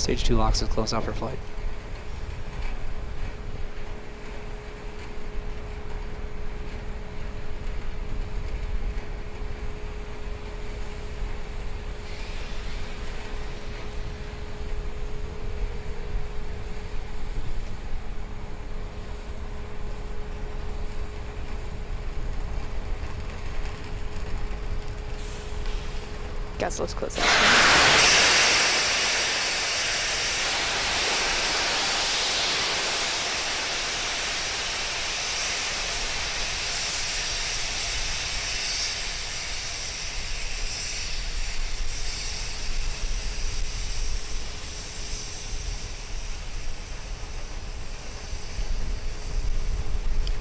Stage 2 locks is closed out for flight. Gas looks close out.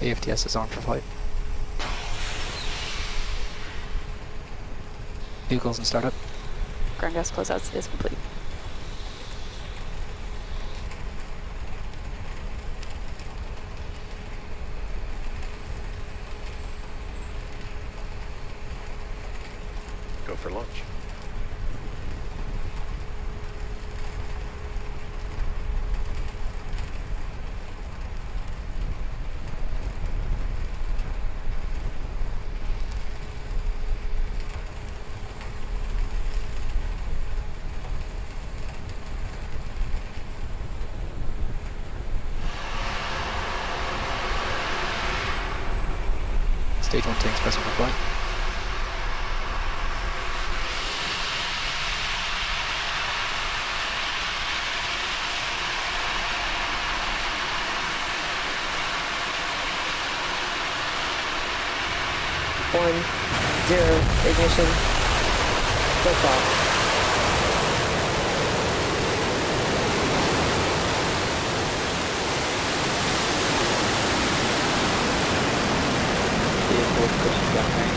AFTS is on for flight. Vehicles and startup. Ground gas closeouts is complete. Go for launch. Stage 1 tanks present for flight. One, zero, ignition, liftoff. Vehicle pushing down range.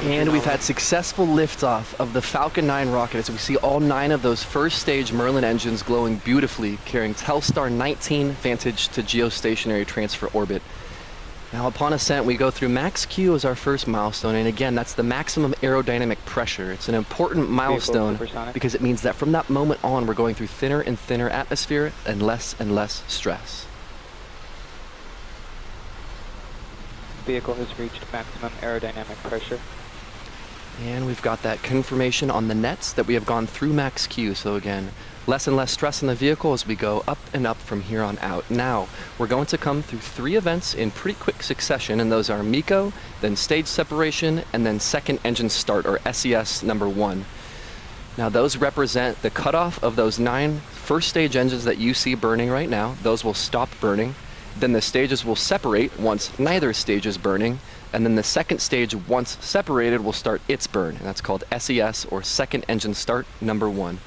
And we've had successful liftoff of the Falcon 9 rocket as we see all 9 of those first stage Merlin engines glowing beautifully, carrying Telstar 19 Vantage to geostationary transfer orbit. Now upon ascent, we go through max Q as our first milestone, and again, that's the maximum aerodynamic pressure. It's an important milestone because it means that from that moment on, we're going through thinner and thinner atmosphere and less stress. Vehicle has reached maximum aerodynamic pressure. And we've got that confirmation on the nets that we have gone through max Q. So again, less and less stress in the vehicle as we go up and up from here on out. Now, we're going to come through 3 events in pretty quick succession, and those are MECO, then stage separation, and then second engine start, or SES number 1. Now, those represent the cutoff of those 9 first stage engines that you see burning right now. Those will stop burning. Then the stages will separate once neither stage is burning, and then the second stage, once separated, will start its burn, and that's called SES, or second engine start number 1.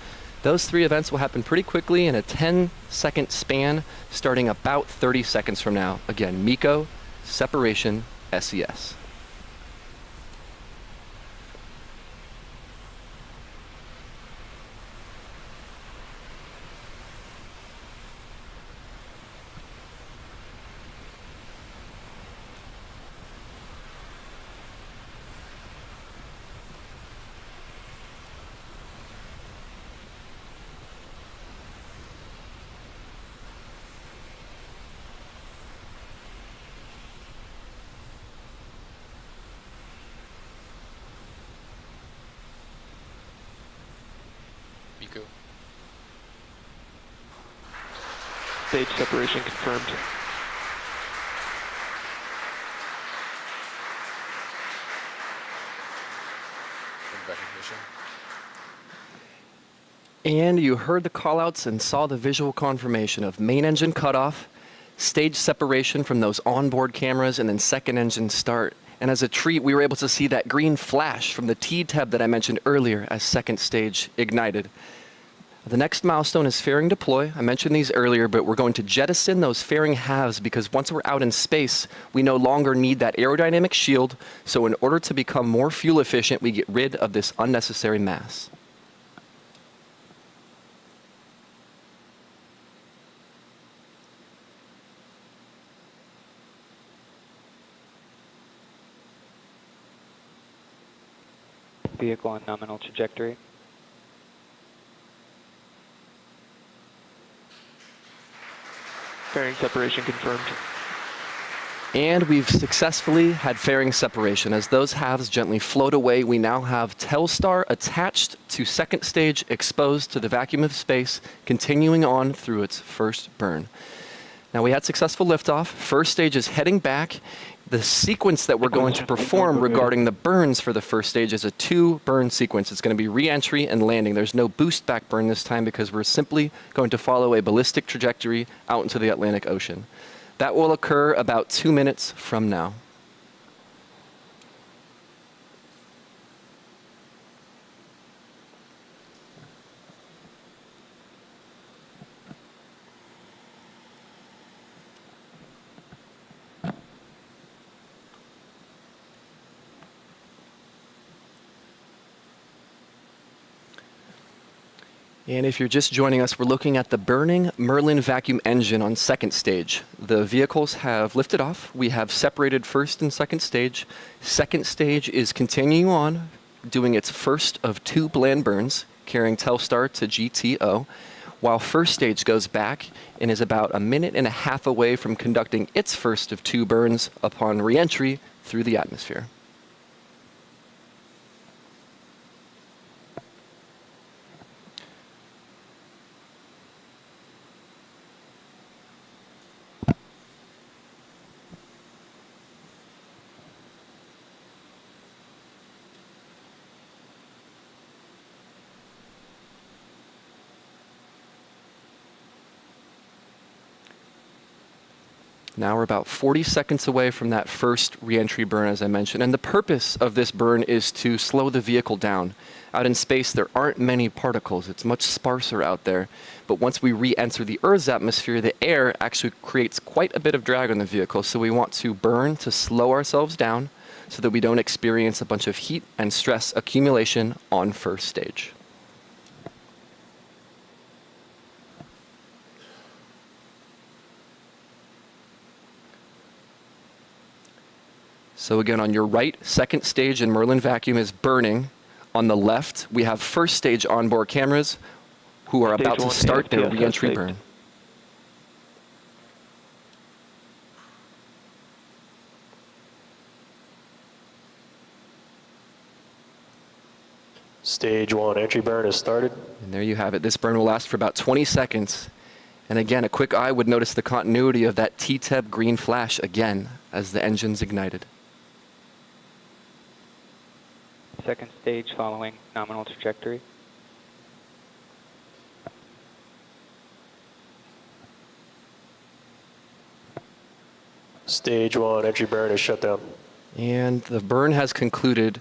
Those 3 events will happen pretty quickly in a 10-second span, starting about 30 seconds from now. Again, MECO, separation, SES. MECO. Stage separation confirmed. Recognition. And you heard the callouts and saw the visual confirmation of main engine cutoff, stage separation from those onboard cameras, and then second engine start. And as a treat, we were able to see that green flash from the T-tab that I mentioned earlier as second stage ignited. The next milestone is fairing deploy. I mentioned these earlier, but we're going to jettison those fairing halves because once we're out in space, we no longer need that aerodynamic shield. So in order to become more fuel efficient, we get rid of this unnecessary mass. Vehicle on nominal trajectory. Fairing separation confirmed. And we've successfully had fairing separation. As those halves gently float away, we now have Telstar attached to second stage, exposed to the vacuum of space, continuing on through its first burn. Now we had successful liftoff. First stage is heading back. The sequence that we're going to perform regarding the burns for the first stage is a 2-burn sequence. It's going to be re-entry and landing. There's no boost back burn this time because we're simply going to follow a ballistic trajectory out into the Atlantic Ocean. That will occur about 2 minutes from now. And if you're just joining us, we're looking at the burning Merlin vacuum engine on second stage. The vehicles have lifted off. We have separated first and second stage. Second stage is continuing on, doing its first of 2 bland burns, carrying Telstar to GTO, while first stage goes back and is about 1.5 minutes away from conducting its first of 2 burns upon re-entry through the atmosphere. Now we're about 40 seconds away from that first re-entry burn, as I mentioned. And the purpose of this burn is to slow the vehicle down. Out in space, there aren't many particles. It's much sparser out there. But once we re-enter the Earth's atmosphere, the air actually creates quite a bit of drag on the vehicle. So we want to burn to slow ourselves down so that we don't experience a bunch of heat and stress accumulation on first stage. So again, on your right, second stage in Merlin vacuum is burning. On the left, we have first stage onboard cameras who are about to start their re-entry burn. Stage 1 entry burn has started. And there you have it. This burn will last for about 20 seconds. And again, a quick eye would notice the continuity of that T-tab green flash again as the engine's ignited. Second stage following nominal trajectory. Stage 1 entry burn is shut down. And the burn has concluded.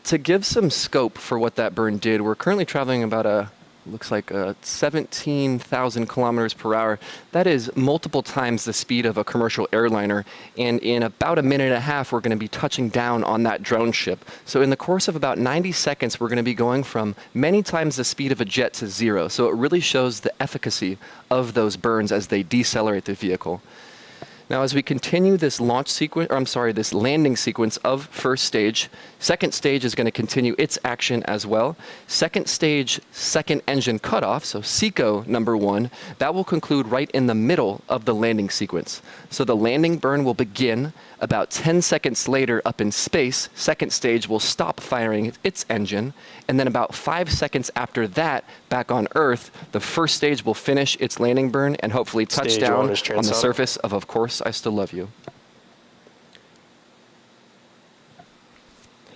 To give some scope for what that burn did, we're currently traveling about looks like 17,000 kilometers per hour. That is multiple times the speed of a commercial airliner. And in about 1.5 minutes, we're going to be touching down on that drone ship. So in the course of about 90 seconds, we're going to be going from many times the speed of a jet to 0. So it really shows the efficacy of those burns as they decelerate the vehicle. Now, as we continue this this landing sequence of first stage, second stage is going to continue its action as well. Second stage, second engine cutoff, so SECO number 1, that will conclude right in the middle of the landing sequence. So the landing burn will begin about 10 seconds later up in space. Second stage will stop firing its engine, and then about 5 seconds after that, back on Earth, the first stage will finish its landing burn and hopefully touch down on the surface of Course I Still Love You.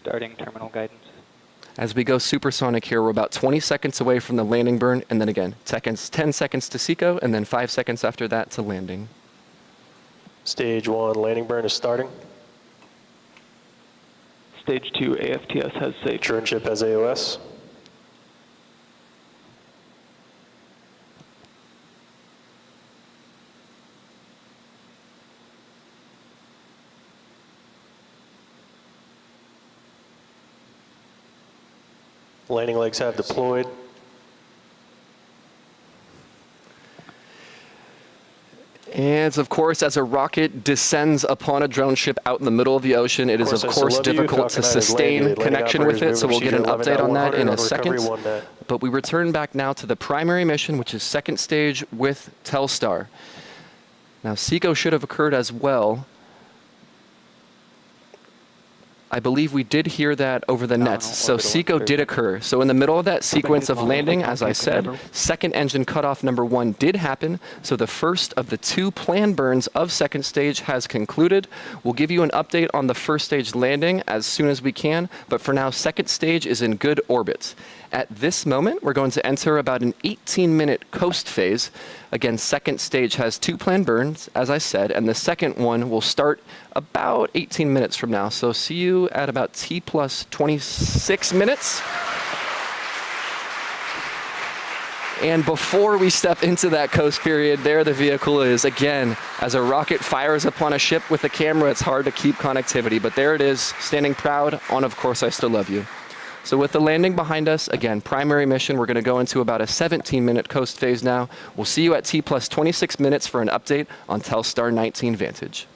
Starting terminal guidance. As we go supersonic here, we're about 20 seconds away from the landing burn, and then again, 10 seconds to SECO, and then 5 seconds after that to landing. Stage 1 landing burn is starting. Stage 2 AFTS has safe. Turn ship has AOS. Landing legs have deployed. And of course, as a rocket descends upon a drone ship out in the middle of the ocean, it is of course difficult to sustain connection with it, so we'll get an update on that in a second. But we return back now to the primary mission, which is second stage with Telstar. Now, SECO should have occurred as well. I believe we did hear that over the nets, so SECO did occur. So in the middle of that sequence of landing, as I said, second engine cutoff number 1 did happen. So the first of the 2 planned burns of second stage has concluded. We'll give you an update on the first stage landing as soon as we can, but for now, second stage is in good orbit. At this moment, we're going to enter about an 18-minute coast phase. Again, second stage has 2 planned burns, as I said, and the second one will start about 18 minutes from now. So see you at about T plus 26 minutes. And before we step into that coast period, there the vehicle is. Again, as a rocket fires upon a ship with a camera, it's hard to keep connectivity, but there it is, standing proud on Of Course I Still Love You. So with the landing behind us, again, primary mission, we're going to go into about a 17-minute coast phase now. We'll see you at T plus 26 minutes for an update on Telstar 19 Vantage.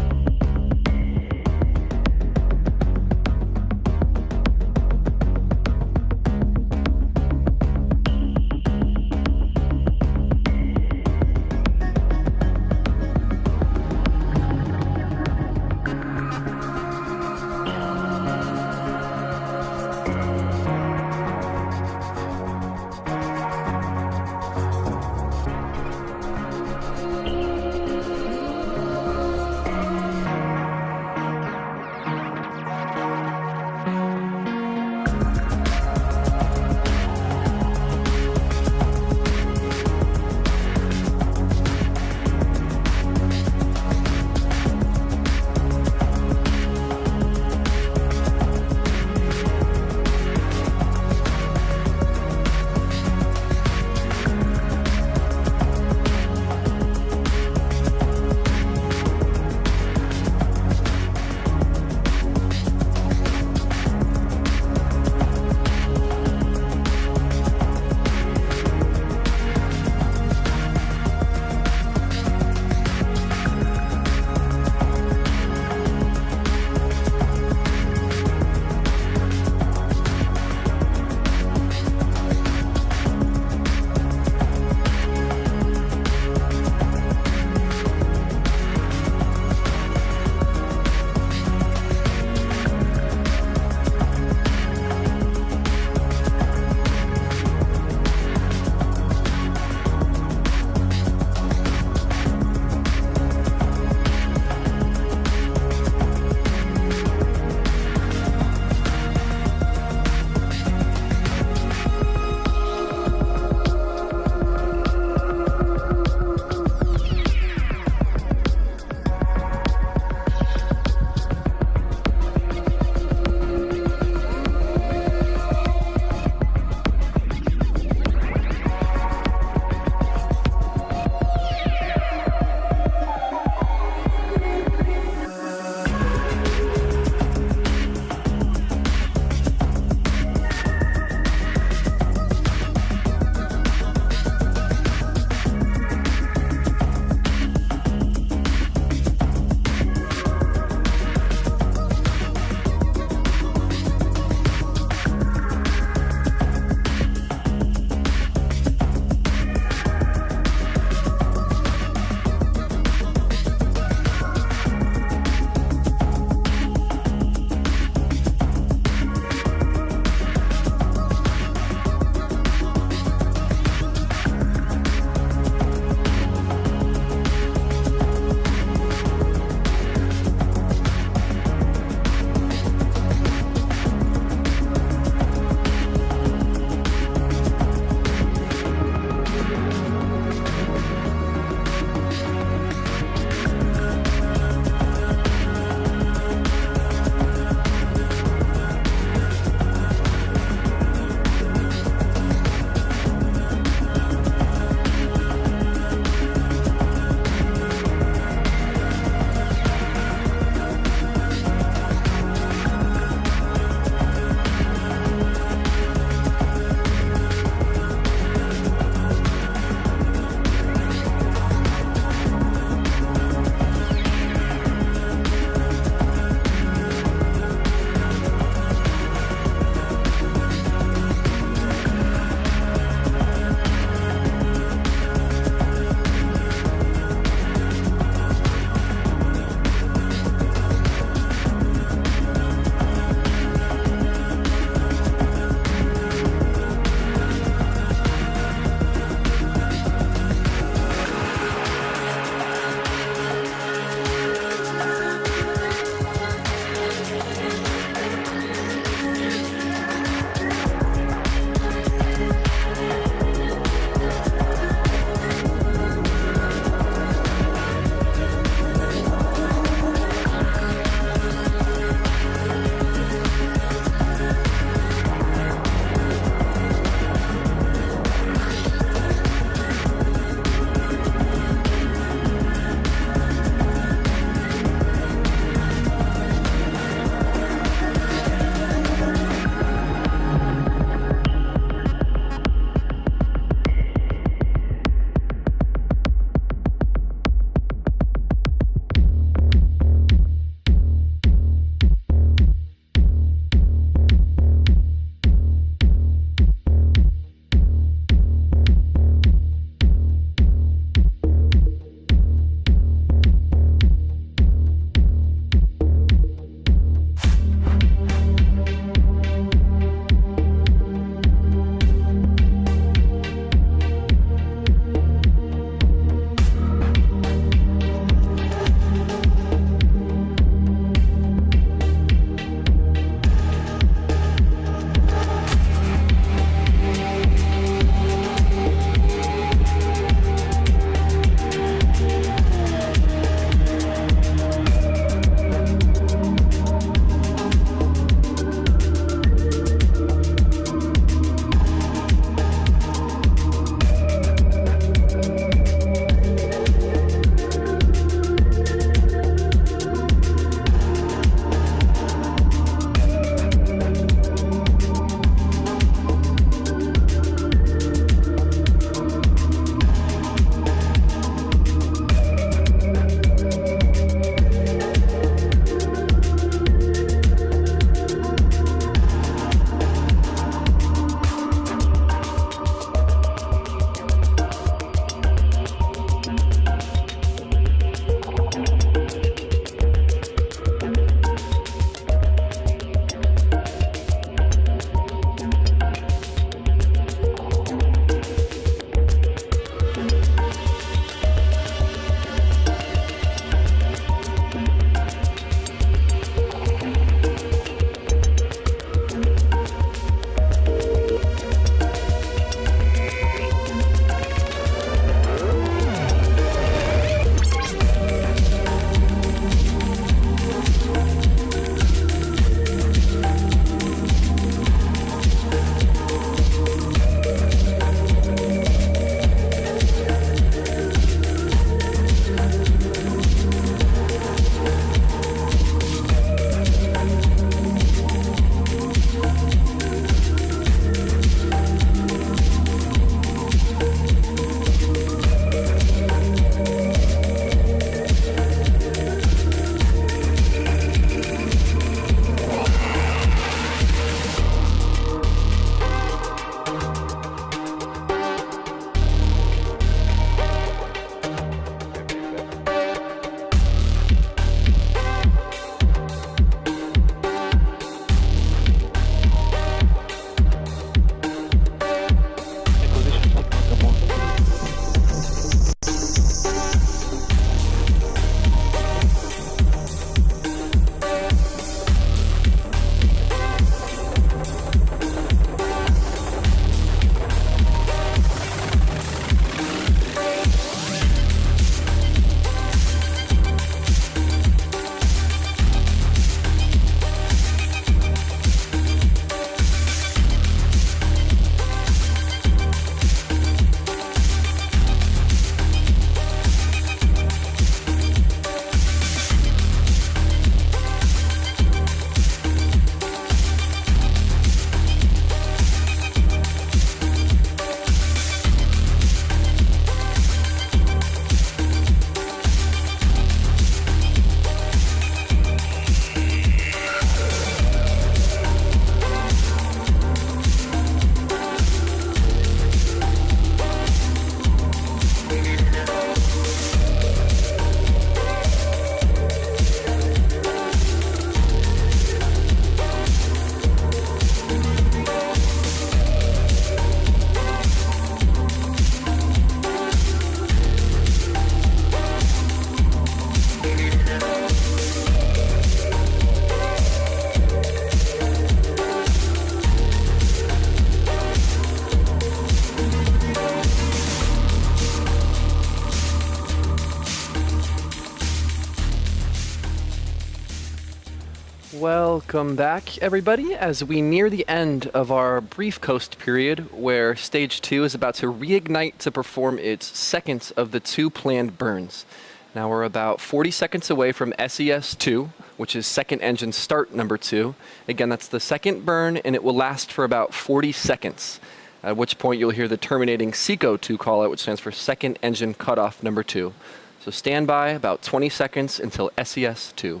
Welcome back, everybody, as we near the end of our brief coast period, where Stage 2 is about to reignite to perform its second of the 2 planned burns. Now we're about 40 seconds away from SES-2, which is second engine start number 2. Again, that's the second burn, and it will last for about 40 seconds, at which point you'll hear the terminating SECO-2 call-out, which stands for second engine cutoff number 2. So stand by about 20 seconds until SES-2.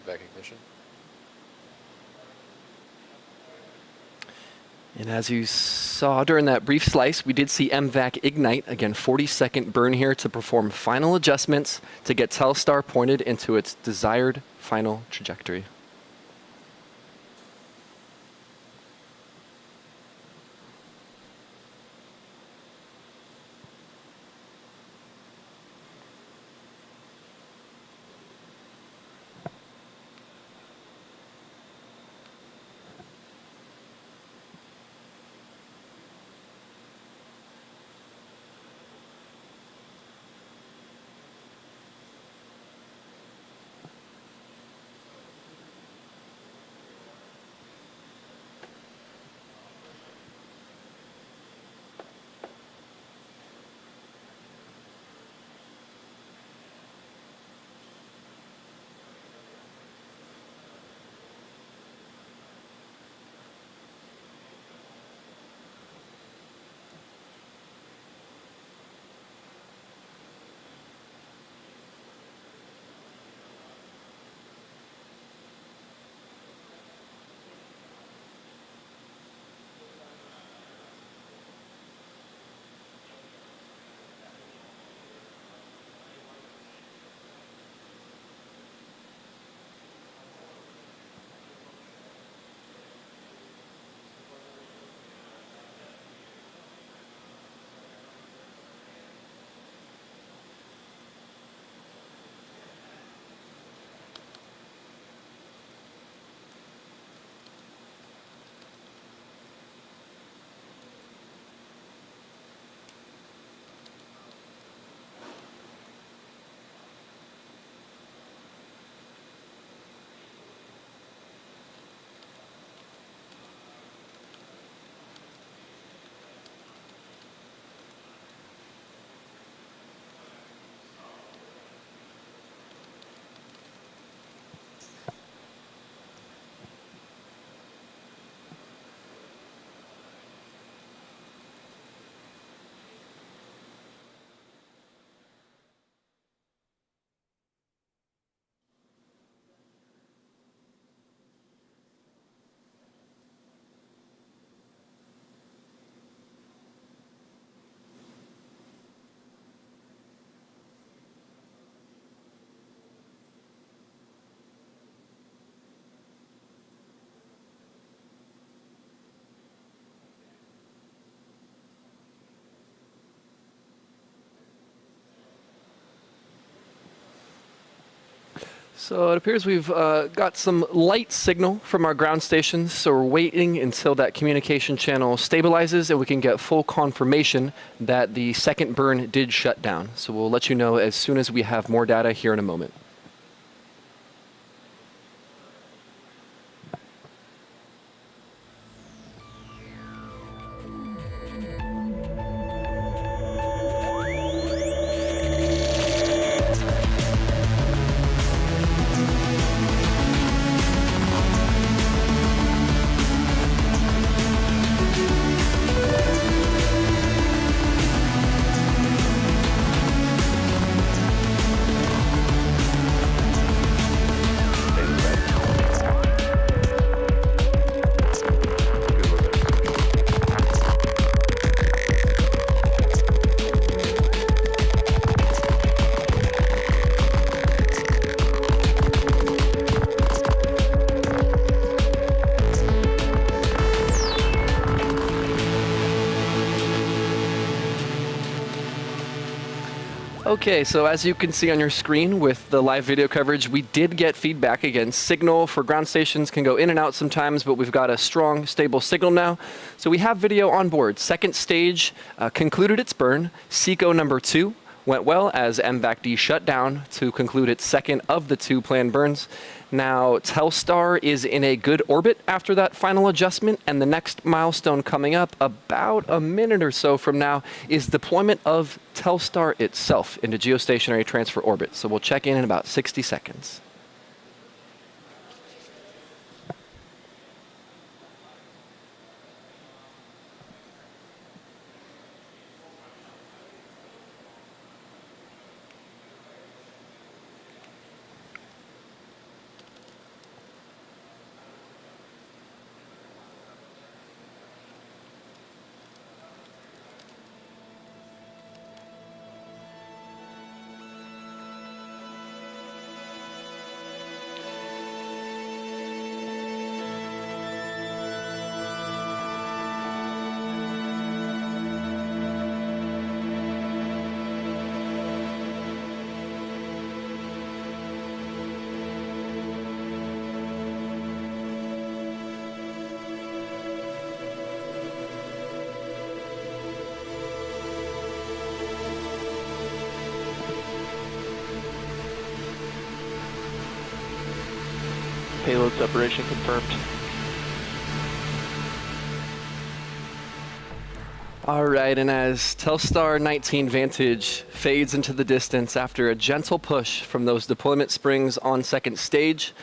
Back ignition. And as you saw during that brief slice, we did see MVAC ignite. Again, 40-second burn here to perform final adjustments to get Telstar pointed into its desired final trajectory. So it appears we've got some light signal from our ground stations, so we're waiting until that communication channel stabilizes and we can get full confirmation that the second burn did shut down. So we'll let you know as soon as we have more data here in a moment. Okay, so as you can see on your screen with the live video coverage, we did get feedback again. Signal for ground stations can go in and out sometimes, but we've got a strong, stable signal now. So we have video on board. Second stage concluded its burn. SECO number 2 went well as MVAC-D shut down to conclude its second of the 2 planned burns. Now, Telstar is in a good orbit after that final adjustment, and the next milestone coming up about a minute or so from now is deployment of Telstar itself into geostationary transfer orbit. So we'll check in about 60 seconds. Payload separation confirmed. All right, and as Telstar 19 Vantage fades into the distance after a gentle push from those deployment springs on second stage,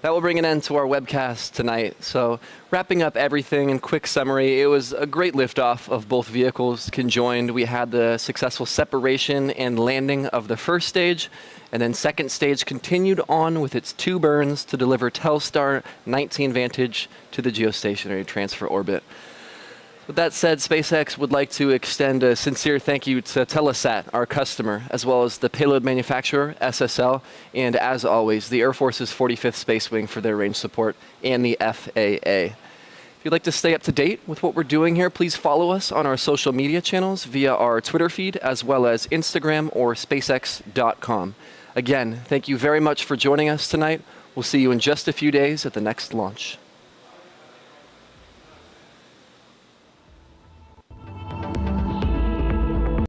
that will bring an end to our webcast tonight. So wrapping up everything in quick summary, it was a great liftoff of both vehicles conjoined. We had the successful separation and landing of the first stage, and then second stage continued on with its 2 burns to deliver Telstar 19 Vantage to the geostationary transfer orbit. With that said, SpaceX would like to extend a sincere thank you to Telesat, our customer, as well as the payload manufacturer, SSL, and as always, the Air Force's 45th Space Wing for their range support, and the FAA. If you'd like to stay up to date with what we're doing here, please follow us on our social media channels via our Twitter feed, as well as Instagram or SpaceX.com. Again, thank you very much for joining us tonight. We'll see you in just a few days at the next launch.